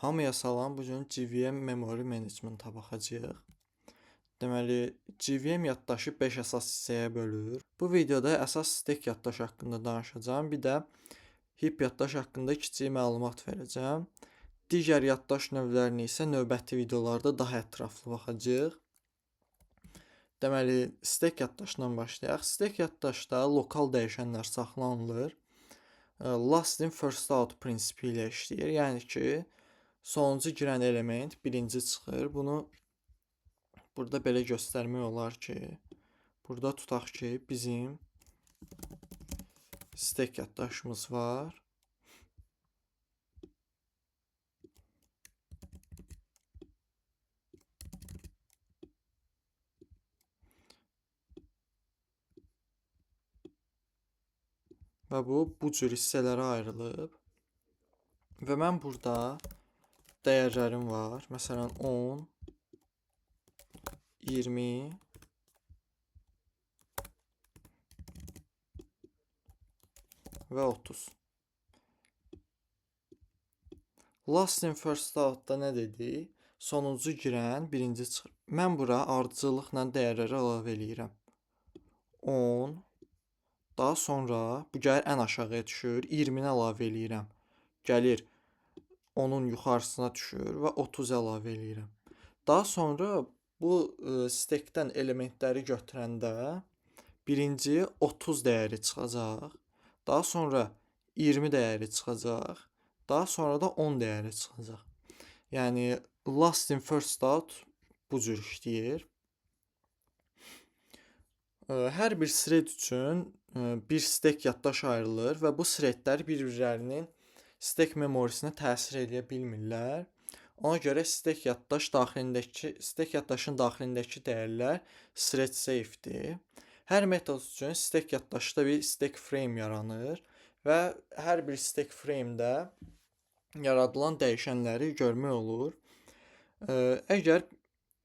Hamıya salam, bu gün GVM Memory Management-a baxacağıq. Deməli, GVM yaddaşı 5 əsas hissəyə bölür. Bu videoda əsas stek yaddaşı haqqında danışacağam. Bir də heap yaddaş haqqında kiçik məlumat verəcəm. Digər yaddaş növlərini isə növbəti videolarda daha ətraflı baxacağıq. Deməli, stek yaddaşdan başlayaq. Stek yaddaşda lokal dəyişənlər saxlanılır. Last in first out prinsipi ilə işləyir. Yəni ki, sonuncu girən element birinci çıxır. Bunu burada belə göstərmək olar ki, burada tutaq ki, bizim stek yaddaşımız var. Və bu cür hissələrə ayrılıb. Və mən burada dəyərlərim var. Məsələn, 10, 20 və 30. Last in first out-da nə dedik? Sonuncu girən birinci çıxır. Mən bura ardıcıllıqla dəyərləri əlavə eləyirəm. 10, daha sonra bu gəlir ən aşağıya düşür. 20-ni əlavə eləyirəm. Gəlir onun yuxarısına düşür və 30 əlavə eləyirəm. Daha sonra bu stekdən elementləri götürəndə birinci 30 dəyəri çıxacaq. Daha sonra 20 dəyəri çıxacaq. Daha sonra da 10 dəyəri çıxacaq. Yəni last in first out bu cür işləyir. Hər bir thread üçün bir stek yaddaş ayrılır və bu threadlər bir-birlərinin stek memorisinə təsir edə bilmirlər. Ona görə stek yaddaşın daxilindəki dəyərlər thread safe'dir. Hər metod üçün stek yaddaşda bir stek frame yaranır və hər bir stek frame'də yaradılan dəyişənləri görmək olur. Əgər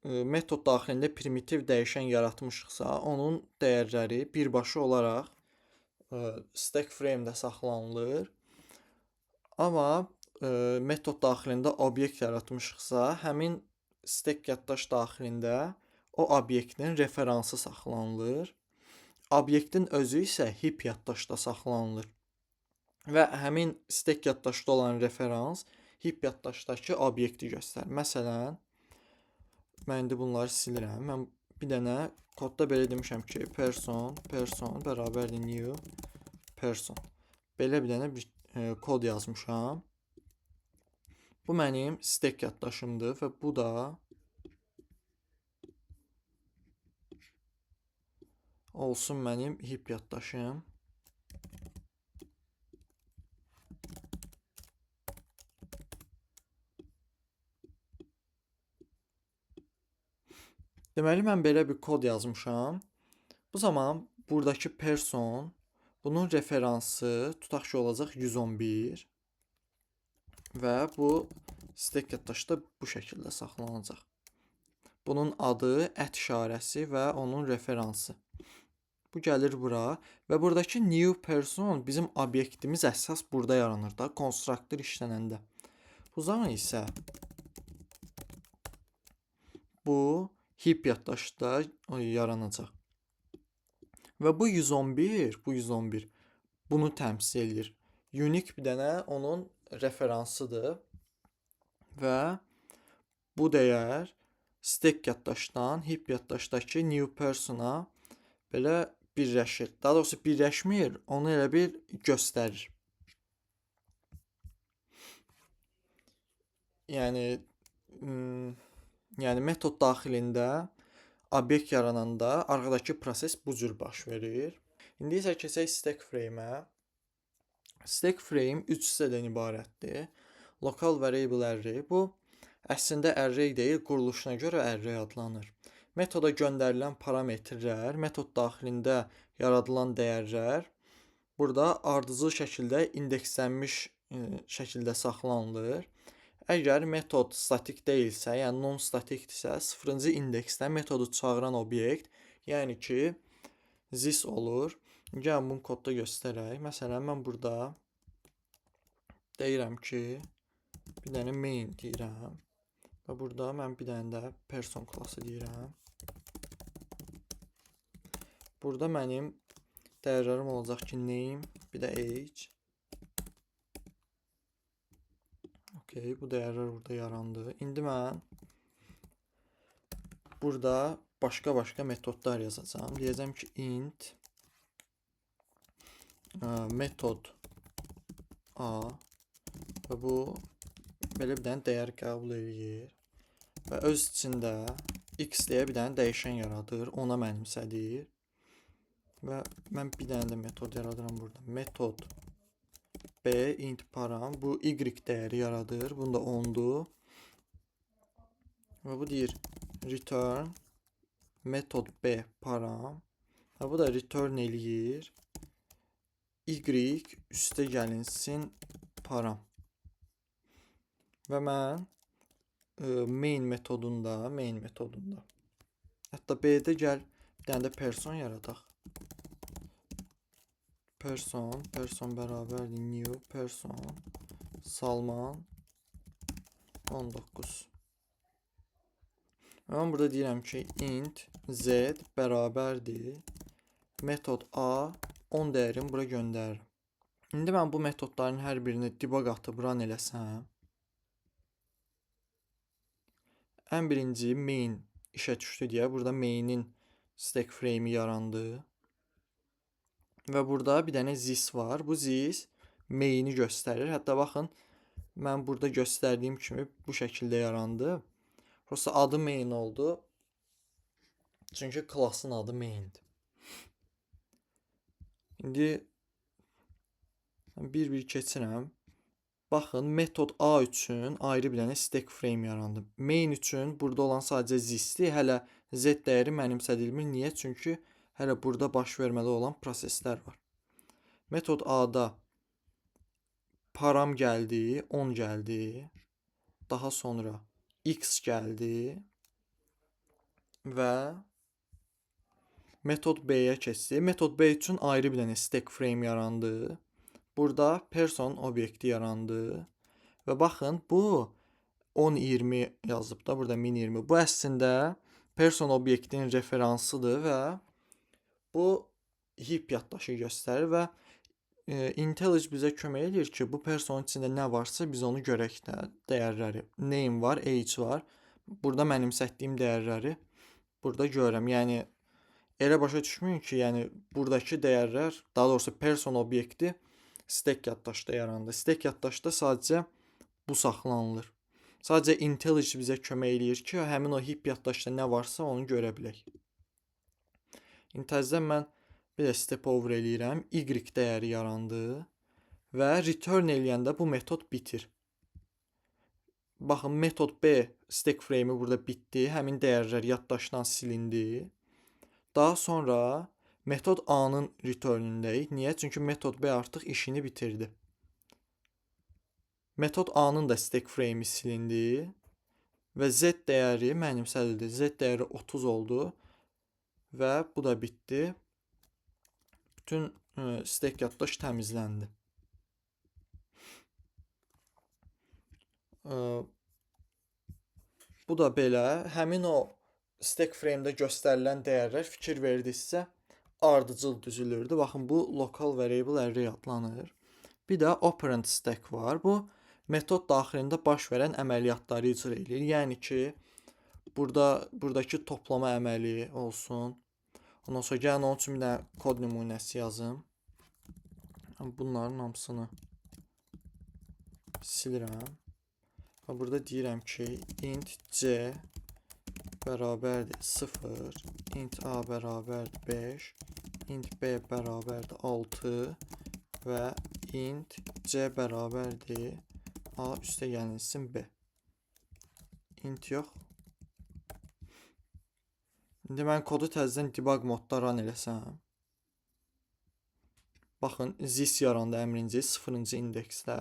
metod daxilində primitiv dəyişən yaratmışıqsa, onun dəyərləri birbaşa olaraq stek frame-də saxlanılır. Amma metod daxilində obyekt yaratmışıqsa, həmin stek yaddaş daxilində o obyektin referansı saxlanılır. Obyektin özü isə heap yaddaşda saxlanılır. Və həmin stek yaddaşda olan referans heap yaddaşdakı obyekti göstərir. Məsələn, mən indi bunları silirəm. Mən bir dənə kodda belə demişəm ki, person bərabərdir new person. Belə bir dənə kod yazmışam. Bu mənim stek yaddaşımdır və bu da olsun mənim heap yaddaşım. Deməli, mən belə bir kod yazmışam. Bu zaman buradakı person, bunun referansı tutaq ki, olacaq 111 və bu stek yaddaşda bu şəkildə saxlanacaq. Bunun adı, @ və onun referansı. Bu gəlir bura və buradakı new person bizim obyektimiz əsas burada yaranır da, konstruktor işlənəndə. Bu zaman isə bu heap yaddaşda yaranacaq. Və bu 111 bunu təmsil edir. Unique bir dənə onun referansıdır və bu dəyər stek yaddaşdan heap yaddaşdakı new persona belə birləşir. Daha doğrusu birləşmir, onu elə bir göstərir. Yəni metod daxilində obyekt yarananda arxadakı proses bu cür baş verir. İndi isə keçək stek frame-ə. Stek frame 3 hissədən ibarətdir. Lokal variable array. Bu əslində array deyil, quruluşuna görə array adlanır. Metoda göndərilən parametrlər, metod daxilində yaradılan dəyərlər burada ardıcıl şəkildə indekslənmiş şəkildə saxlanılır. Əgər metod statik deyilsə, yəni non-statikdirsə, 0-cı indeksdə metodu çağıran obyekt, yəni ki, this olur. Gəlin bunu kodda göstərək. Məsələn, mən burada deyirəm ki, Bir dənə main deyirəm. Və burada mən bir dənə də person klası deyirəm. Burada mənim dəyərlərim olacaq ki, name, bir də age. Okay, bu dəyərlər burada yarandı. İndi mən burada başqa metodlar yazacağam. Deyəcəm ki, int metod a və bu belə bir dənə dəyər qəbul edir və öz içində x deyə bir dənə dəyişən yaradır, ona mənimsədir və mən bir dənə də metod yaradıram burada. Metod b int param, bu y dəyəri yaradır, bunda 10'dur və bu deyir return metod b param və bu da return eləyir y üstə gəlinsin param. Və mən main metodunda hətta b-də gəl bir dənə də person yaradaq. Person bərabərdir new person Salman 19. Və mən burada deyirəm ki, int z bərabərdir metod a 10 dəyərini bura göndərir. İndi mən bu metodların hər birini debug atıb run eləsəm, ən birinci main işə düşdü deyə burada mainin stack frame'i yarandı. Və burada bir dənə this var. Bu this main'i göstərir. Hətta baxın, mən burada göstərdiyim kimi bu şəkildə yarandı. Prosta adı main oldu. Çünki klassın adı main'dir. İndi bir keçirəm. Baxın, metod A üçün ayrı bir dənə stack frame yarandı. Main üçün burada olan sadəcə zisdir. Hələ z dəyəri mənimsədilmir. Niyə? Çünki hələ burada baş verməli olan proseslər var. Metod A-da param gəldi, 10 gəldi. Daha sonra x gəldi və metod B-yə keçdi. Metod B üçün ayrı bir dənə stack frame yarandı. Burada person obyekti yarandı. Və baxın, bu 10-20 yazıb da, burada 1020. Bu əslində person obyektinin referansıdır və bu heap yaddaşı göstərir və IntelliJ bizə kömək edir ki, bu personun içində nə varsa biz onu görək də, dəyərləri. Name var, age var. Burada mənimsətdiyim dəyərləri burada görürəm. Yəni elə başa düşməyin ki, yəni buradakı dəyərlər, daha doğrusu person obyekti stack yaddaşda yarandı. Stack yaddaşda sadəcə bu saxlanılır. Sadəcə IntelliJ bizə kömək eləyir ki, həmin o heap yaddaşda nə varsa onu görə bilək. İntəzdən mən bir də step over eləyirəm. Y dəyəri yarandı və return eləyəndə bu metod bitir. Baxın, metod B stack frame'i burada bitdi. Həmin dəyərlər yaddaşdan silindi. Daha sonra metod A-nın returnündəyik. Niyə? Çünki metod B artıq işini bitirdi. Metod A-nın da stack frame'i silindi və Z dəyəri mənimsədildi. Z dəyəri 30 oldu və bu da bitdi. Bütün stack yaddaş təmizləndi. Bu da belə. Həmin o stack frame'də göstərilən dəyərlər fikir verdinizsə ardıcıl düzülürdü. Baxın, bu local variable array adlanır. Bir də operand stack var. Bu metod daxilində baş verən əməliyyatları icra edir. Yəni ki, buradakı toplama əməli olsun. Ondan sonra gəlin onun üçün bir dənə kod nümunəsi yazım. Bunların hamısını silirəm. Və burada deyirəm ki, int c bərabərdir 0, int a bərabərdir 5, int b bərabərdir 6 və int c bərabərdir a üstə gəlinsin b. Int yox. İndi mən kodu təzədən debug modda run eləsəm. Baxın, this yarandı əmrinci 0-cı indeksdə.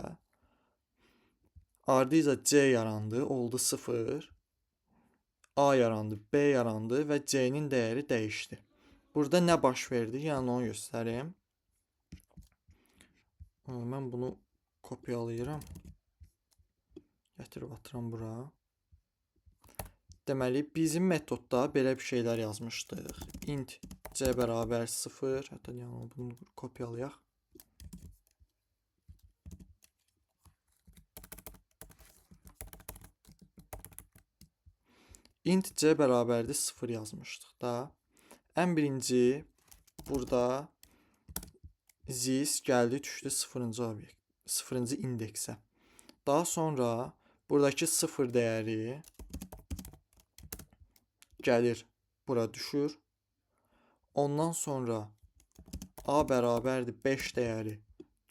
Ardınca C yarandı, oldu 0. A yarandı, B yarandı və C-nin dəyəri dəyişdi. Burada nə baş verdi? Yəni onu göstərim. Mən bunu kopyalayıram. Gətirib atıram bura. Deməli, bizim metodda belə bir şeylər yazmışdıq. Int c bərabər 0. Hətta bunu kopyalayaq. Int c bərabərdir 0 yazmışdıq da. Ən birinci burada this gəldi, düşdü 0-cı obyekt, 0-cı indeksə. Daha sonra buradakı 0 dəyəri gəlir, bura düşür. Ondan sonra a bərabərdir 5 dəyəri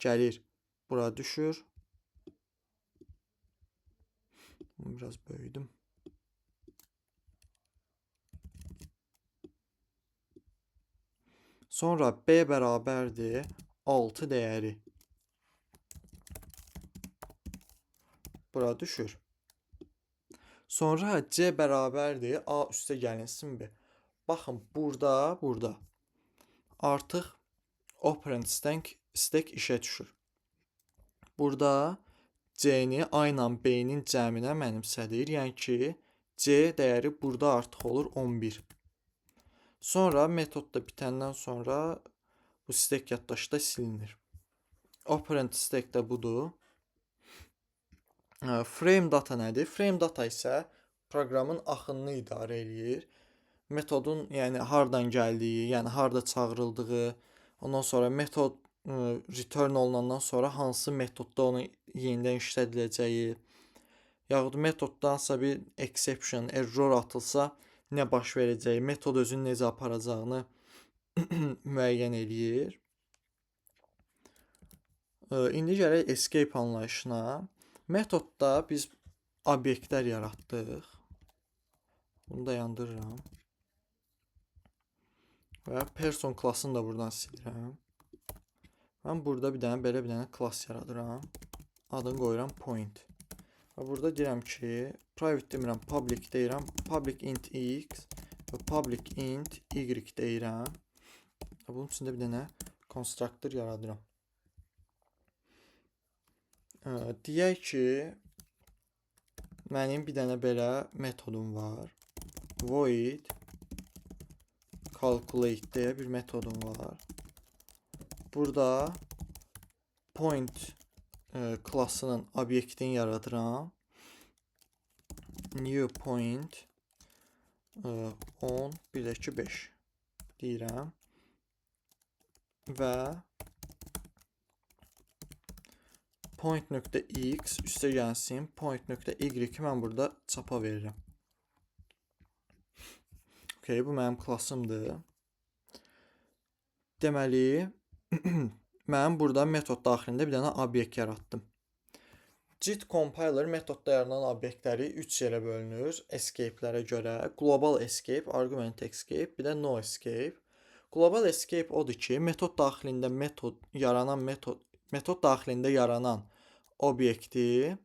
gəlir, bura düşür. Bunu biraz böyüdüm. Sonra b bərabərdir 6 dəyəri bura düşür. Sonra c bərabərdir a üstə gəlinsin b. Baxın, burada artıq operand stack işə düşür. Burada c-ni a ilə b-nin cəminə mənimsədir. Yəni ki, c dəyəri burada artıq olur 11. Sonra metod da bitəndən sonra bu stack yaddaşda silinir. Operand stack də budur. Frame data nədir? Frame data isə proqramın axınını idarə eləyir. Metodun, yəni hardan gəldiyi, yəni harda çağırıldığı, ondan sonra metod return olunandan sonra hansı metodda onu yenidən işlədiləcəyi, yaxud metoddansa bir exception, error atılsa nə baş verəcəyi, metod özünü necə aparacağını müəyyən eləyir. İndi gələk escape anlayışına. Metodda biz obyektlər yaratdıq. Bunu da yandırıram. Və person klassını da buradan silirəm. Mən burada bir dənə belə bir dənə klass yaradıram. Adını qoyuram point. Və burada deyirəm ki, private demirəm, public deyirəm. Public int x və public int y deyirəm. Bunun içində bir dənə constructor yaradıram. Deyək ki, mənim bir dənə belə metodum var. Void calculate deyə bir metodum var. Burada point klassının obyektini yaradıram. New point 10 1-2 5 deyirəm. Və point.x üstə gəlsin, point.y mən burada çapa verirəm. Okay, bu mənim klassımdır. Deməli, mən burada metod daxilində bir dənə obyekt yaratdım. JIT compiler metodda yaranan obyektləri 3 yerə bölünür escape'lərə görə. Global escape, argument escape, bir də no escape. Global escape odur ki, metod daxilində metod daxilində yaranan obyekti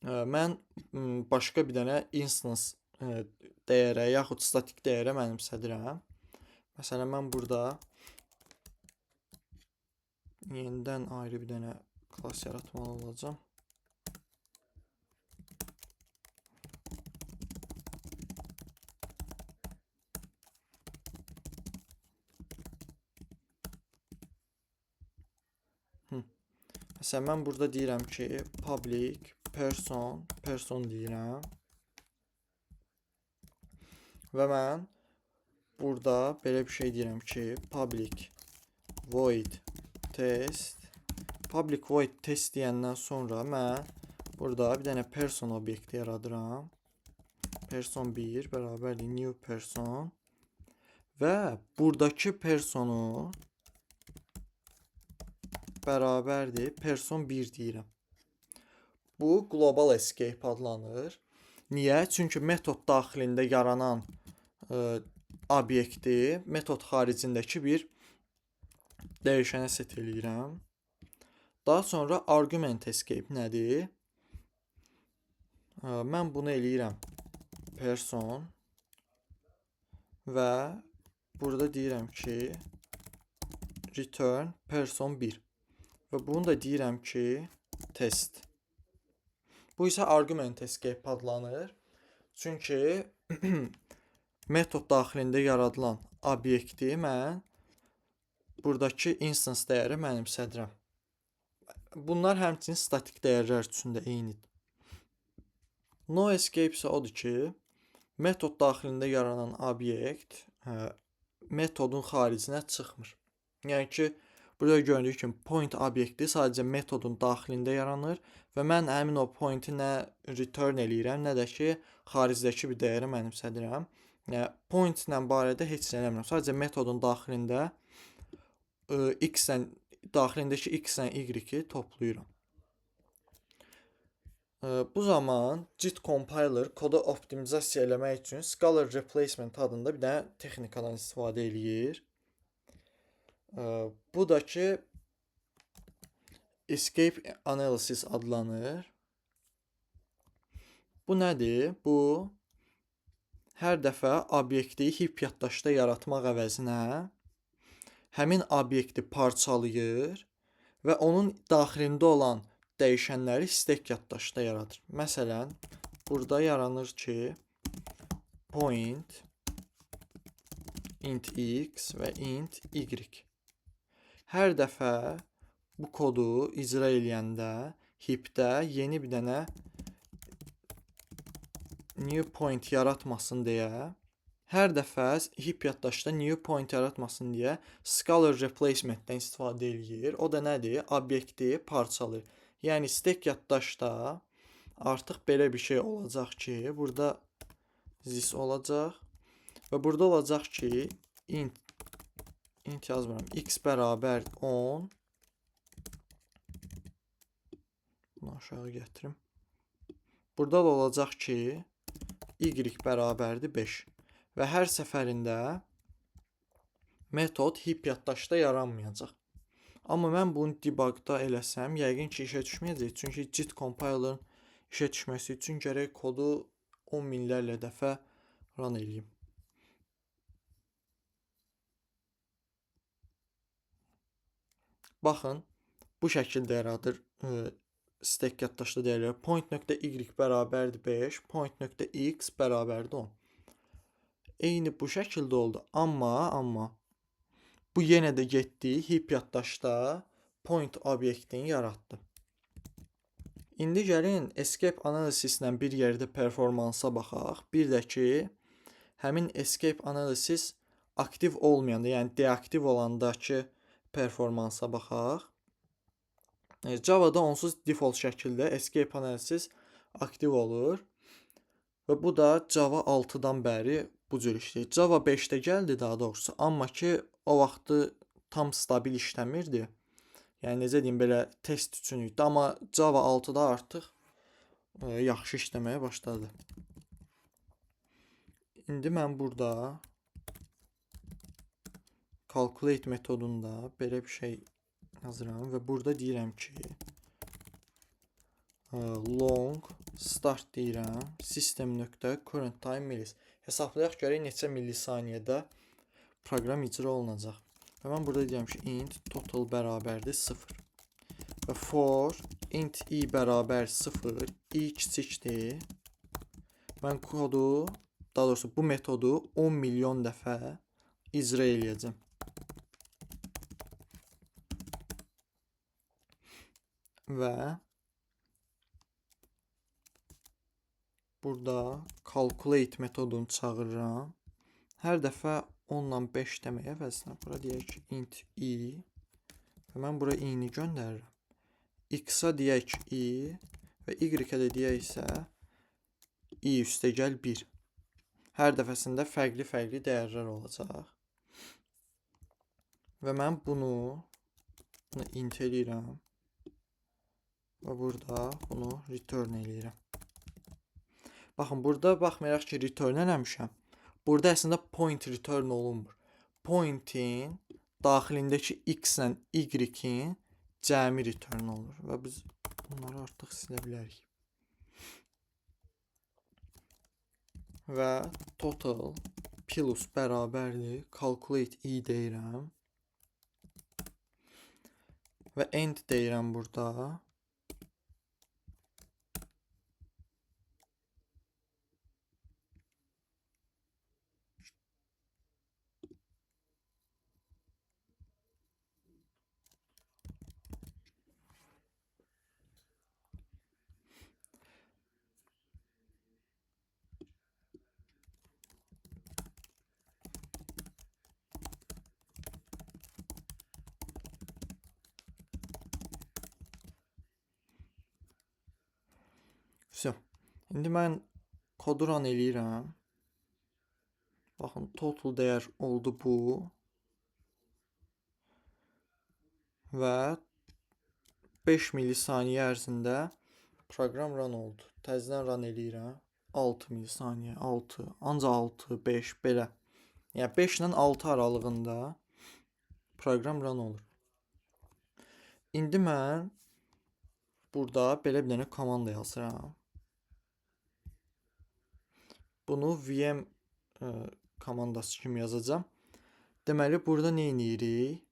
mən başqa bir dənə instance dəyərə yaxud statik dəyərə mənimsədirəm. Məsələn, mən burada yenidən ayrı bir dənə klass yaratmalı olacağım. Məsələn, mən burada deyirəm ki, public person deyirəm. Və mən burada belə bir şey deyirəm ki, public void test. Public void test deyəndən sonra mən burada bir dənə person obyekti yaradıram. Person 1 bərabərdir new person. Və buradakı personu bərabərdir person 1 deyirəm. Bu global escape adlanır. Niyə? Çünki metod daxilində yaranan obyekti metod xaricindəki bir dəyişənə set eləyirəm. Daha sonra argument escape nədir? Mən bunu eləyirəm person və burada deyirəm ki return person 1 və bunu da deyirəm ki test. Bu isə argument escape adlanır. Çünki metod daxilində yaradılan obyekti mən buradakı instance dəyəri mənimsədirəm. Bunlar həmçinin statik dəyərlər üçün də eynidir. No escape isə odur ki, metod daxilində yaranan obyekt metodun xaricinə çıxmır. Yəni ki, burada gördüyü kimi point obyekti sadəcə metodun daxilində yaranır və mən həmin o pointi nə return eləyirəm, nə də ki, xaricdəki bir dəyəri mənimsədirəm. Yəni, point ilə barədə heç nə eləmirəm. Sadəcə metodun daxilində daxilindəki x-lə y-i toplayıram. Bu zaman JIT compiler kodu optimizasiya eləmək üçün scalar replacement adında bir dənə texnikadan istifadə eləyir. Bu da ki escape analysis adlanır. Bu nədir? Bu hər dəfə obyekti heap yaddaşda yaratmaq əvəzinə həmin obyekti parçalayır və onun daxilində olan dəyişənləri stack yaddaşda yaradır. Məsələn, burada yaranır ki, point int x və int y. Hər dəfə bu kodu icra eləyəndə heapdə yeni bir dənə new point yaratmasın deyə, hər dəfə heap yaddaşda new point yaratmasın deyə scalar replacementdən istifadə eləyir. O da nədir? Obyekti parçalayır. Yəni stack yaddaşda artıq belə bir şey olacaq ki, burada this olacaq və burada olacaq ki, int yazmıram, x bərabər 10. Bunu aşağı gətirim. Burada da olacaq ki, y bərabərdir 5 və hər səfərində metod heap yaddaşda yaranmayacaq. Amma mən bunu debugda eləsəm, yəqin ki, işə düşməyəcək. Çünki JIT compiler'ın işə düşməsi üçün gərək kodu 10 minlərlə dəfə run eləyim. Baxın, bu şəkildə yaradır stack yaddaşda dəyərlər. Point.y bərabərdir 5, point.x bərabərdir 10. Eyni bu şəkildə oldu. Amma bu yenə də getdi, heap yaddaşda point obyektini yaratdı. İndi gəlin escape analizislə bir yerdə performansa baxaq. Bir də ki, həmin escape analisis aktiv olmayanda, yəni deaktiv olandakı performansa baxaq. Java'da onsuz default şəkildə escape analisis aktiv olur. Və bu da Java 6-dan bəri bu cür işləyir. Java 5-də gəldi daha doğrusu, amma ki o vaxtı tam stabil işləmirdi. Yəni necə deyim, belə test üçün idi, amma Java 6-da artıq yaxşı işləməyə başladı. İndi mən burada calculate metodunda belə bir şey yazıram və burada deyirəm ki, long start deyirəm, system.current time millis. Hesablayaq görək neçə millisaniyədə proqram icra olunacaq. Və mən burada deyirəm ki, int total bərabərdir 0. Və for int i bərabər 0, i kiçikdir. Mən kodu, daha doğrusu bu metodu 10 milyon dəfə icra eləyəcəm. Və burada calculate metodunu çağırıram. Hər dəfə 10 ilə 5 deməyə əvəzinə bura deyək ki, int i və mən bura i-ni göndərirəm. X-a deyək i və y-ə də deyək isə i üstəgəl 1. Hər dəfəsində fərqli dəyərlər olacaq. Və mən bunu int eləyirəm və burada bunu return eləyirəm. Baxın, burada baxmayaraq ki, return eləmişəm. Burada əslində point return olunmur. Pointin daxilindəki x-lə y-in cəmi return olur. Və biz bunları artıq silə bilərik. Və total plus bərabərdir. Calculate i deyirəm. Və end deyirəm burada. İndi mən kodu run eləyirəm. Baxın, total dəyər oldu bu. Və 5 milisaniyə ərzində proqram run oldu. Təzədən run eləyirəm. 6 milisaniyə, 6, ancaq 6, 5 belə. Yəni 5 ilə 6 aralığında proqram run olur. İndi mən burada belə bir dənə komanda yazıram. Bunu VM komandası kimi yazacağam. Deməli, burada nə edirik?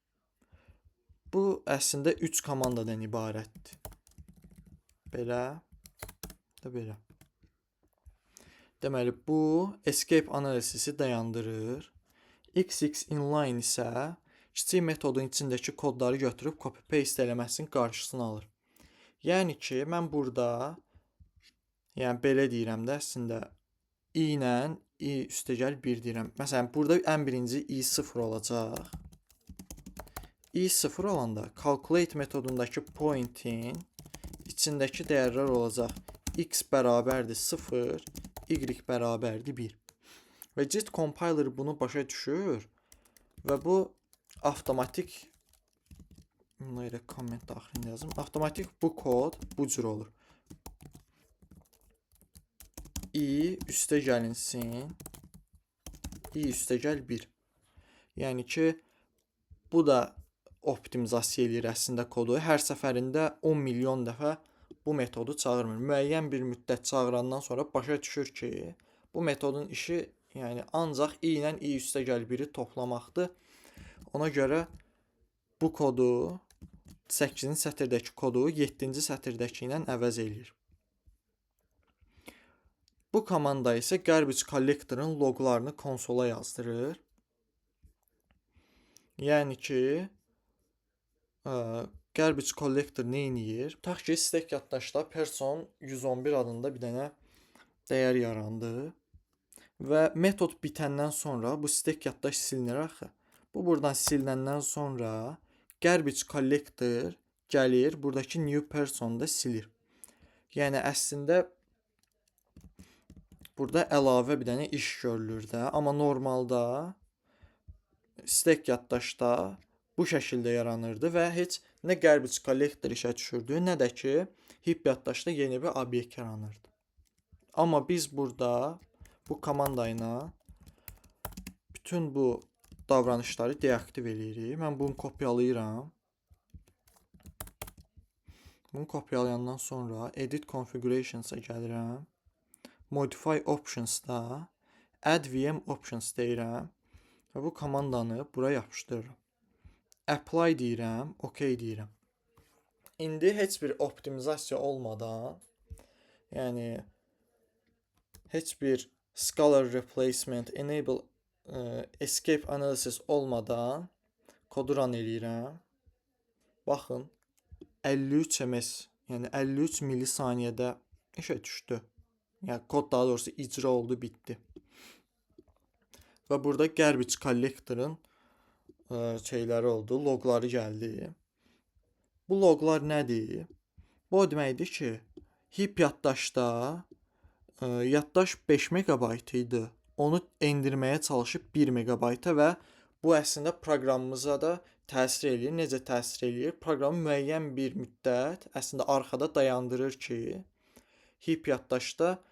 Bu əslində 3 komandadan ibarətdir. Belə və belə. Deməli, bu escape analysisi dayandırır. XX inline isə kiçik metodun içindəki kodları götürüb copy-paste eləməsinin qarşısını alır. Yəni ki, mən burada belə deyirəm də, əslində i ilə i üstəgəl 1 deyirəm. Məsələn, burada ən birinci i0 olacaq. i0 olanda calculate metodundakı pointin içindəki dəyərlər olacaq. X bərabərdir 0, y bərabərdir 1. Və JIT compiler bunu başa düşür və bu avtomatik, bunu elə komment daxilində yazım. Avtomatik bu kod bu cür olur. i üstə gəlinsin, i üstəgəl 1. Yəni ki, bu da optimizasiya eləyir əslində kodu. Hər səfərində 10 milyon dəfə bu metodu çağırmır. Müəyyən bir müddət çağırandan sonra başa düşür ki, bu metodun işi yəni ancaq i ilə i üstəgəl 1-i toplamaqdır. Ona görə bu kodu 8-ci sətirdəki kodu 7-ci sətirdəki ilə əvəz eləyir. Bu komanda isə garbage collector'ın loqlarını konsola yazdırır. Yəni ki, garbage collector nə edir? Tutaq ki, stack yaddaşda person 111 adında bir dənə dəyər yarandı. Və metod bitəndən sonra bu stack yaddaş silinir axı. Bu buradan silinəndən sonra garbage collector gəlir, buradakı new person da silir. Yəni əslində burada əlavə bir dənə iş görülür də, amma normalda stack yaddaşda bu şəkildə yaranırdı və heç nə garbage collector işə düşürdü, nə də ki, heap yaddaşda yeni bir obyekt yaranırdı. Amma biz burada bu komanda ilə bütün bu davranışları deaktiv eləyirik. Mən bunu kopyalayıram. Bunu kopyalayandan sonra edit configurations'a gəlirəm. Modify options'da add VM options deyirəm və bu komandanı bura yapışdırıram. Apply deyirəm, OK deyirəm. İndi heç bir optimizasiya olmadan, yəni heç bir scalar replacement, enable escape analysis olmadan kodu run eləyirəm. Baxın, 53 ms, yəni 53 milisaniyədə işə düşdü. Yəni kod daha doğrusu icra oldu, bitdi. Və burada garbage collector'ın şeyləri oldu, loqları gəldi. Bu loqlar nədir? Bu o deməkdir ki, heap yaddaşda yaddaş 5 megabayt idi. Onu endirməyə çalışıb 1 megabayta və bu əslində proqramımıza da təsir eləyir. Necə təsir eləyir? Proqramı müəyyən bir müddət əslində arxada dayandırır ki, heap yaddaşda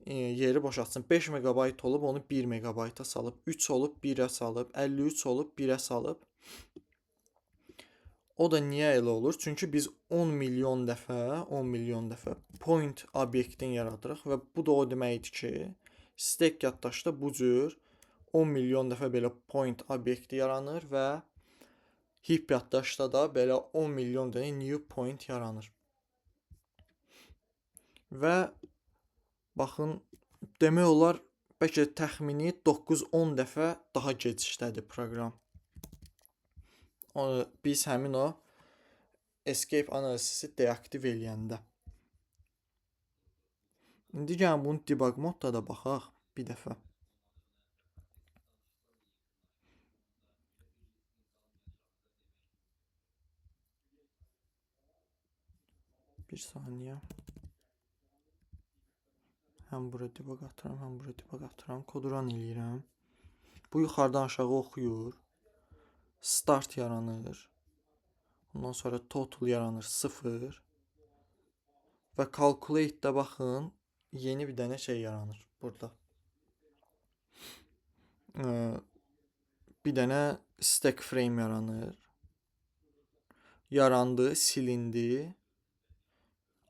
yeri boşaltsın. 5 megabayt olub onu 1 megabayta salıb, 3 olub 1-ə salıb, 53 olub 1-ə salıb. O da niyə elə olur? Çünki biz 10 milyon dəfə point obyektin yaradırıq və bu da o deməkdir ki, stack yaddaşda bu cür 10 milyon dəfə belə point obyekti yaranır və heap yaddaşda da belə 10 milyon dənə new point yaranır. Və baxın, demək olar, bəlkə təxmini 9-10 dəfə daha gecikdədir proqram. Biz həmin o escape analisisi deaktiv eləyəndə. İndi gəlin bunu debug modda da baxaq bir dəfə. Bir saniyə. Həm bura debug atıram, həm bura debug atıram. Kodu run eləyirəm. Bu yuxarıdan aşağı oxuyur. Start yaranır. Ondan sonra total yaranır 0. Və calculate-də baxın, yeni bir dənə şey yaranır burada. Bir dənə stack frame yaranır. Yarandı, silindi.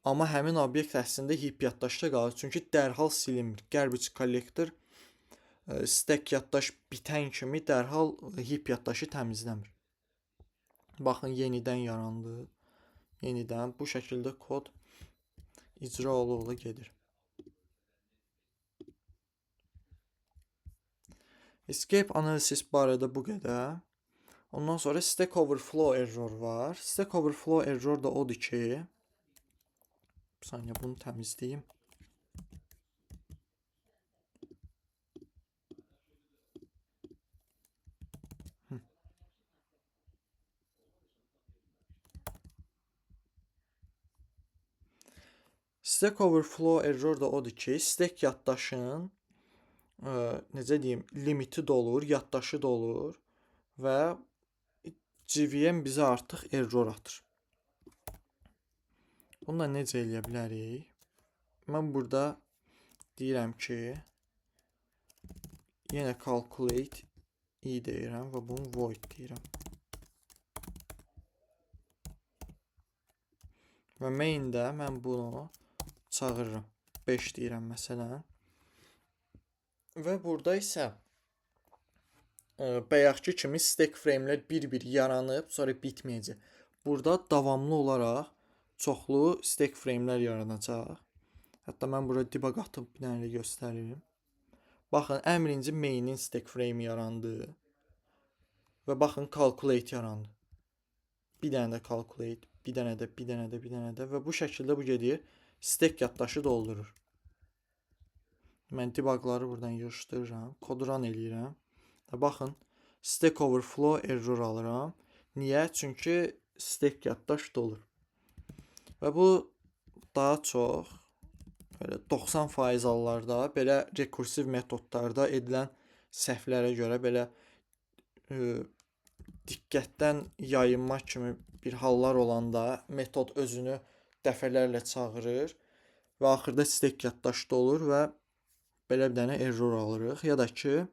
Amma həmin obyekt əslində heap yaddaşda qalır. Çünki dərhal silinmir. Garbage collector stack yaddaş bitən kimi dərhal heap yaddaşı təmizləmir. Baxın, yenidən yarandı. Yenidən bu şəkildə kod icra ola gedir. Escape analysis barədə bu qədər. Ondan sonra Stack Overflow error var. Stack Overflow error da odur ki, bir saniyə bunu təmizləyim. Stack Overflow error da odur ki, stack yaddaşın necə deyim, limiti dolur, yaddaşı dolur və JVM bizə artıq error atır. Bunu da necə eləyə bilərik? Mən burada deyirəm ki, yenə calculate i deyirəm və bunu void deyirəm. Və main-də mən bunu çağırıram. 5 deyirəm məsələn. Və burada isə bayaqki kimi stack frame'lər bir-bir yaranıb, sonra bitməyəcək. Burada davamlı olaraq çoxlu stack frame'lər yaranacaq. Hətta mən burada debug atıb bir dənə göstərim. Baxın, ən birinci main-in stack frame yarandı. Və baxın, calculate yarandı. Bir dənə də calculate, bir dənə də, bir dənə də, bir dənə də və bu şəkildə bu gedir. Stack yaddaşı doldurur. Mən debugları buradan yığışdırıram, kod run eləyirəm. Baxın, Stack Overflow error alıram. Niyə? Çünki stack yaddaş dolur. Və bu daha çox 90% hallarda belə rekursiv metodlarda edilən səhvlərə görə belə diqqətdən yayınma kimi bir hallar olanda metod özünü dəfələrlə çağırır və axırda stack yaddaşda olur və belə bir dənə error alırıq. Ya da ki,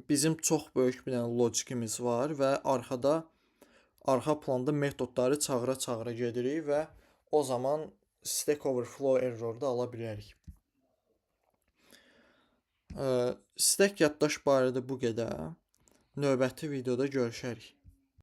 bizim çox böyük bir dənə logikimiz var və arxa planda metodları çağıra gedirik və o zaman Stack Overflow error da ala bilərik. Stack yaddaş barədə bu qədər. Növbəti videoda görüşərik.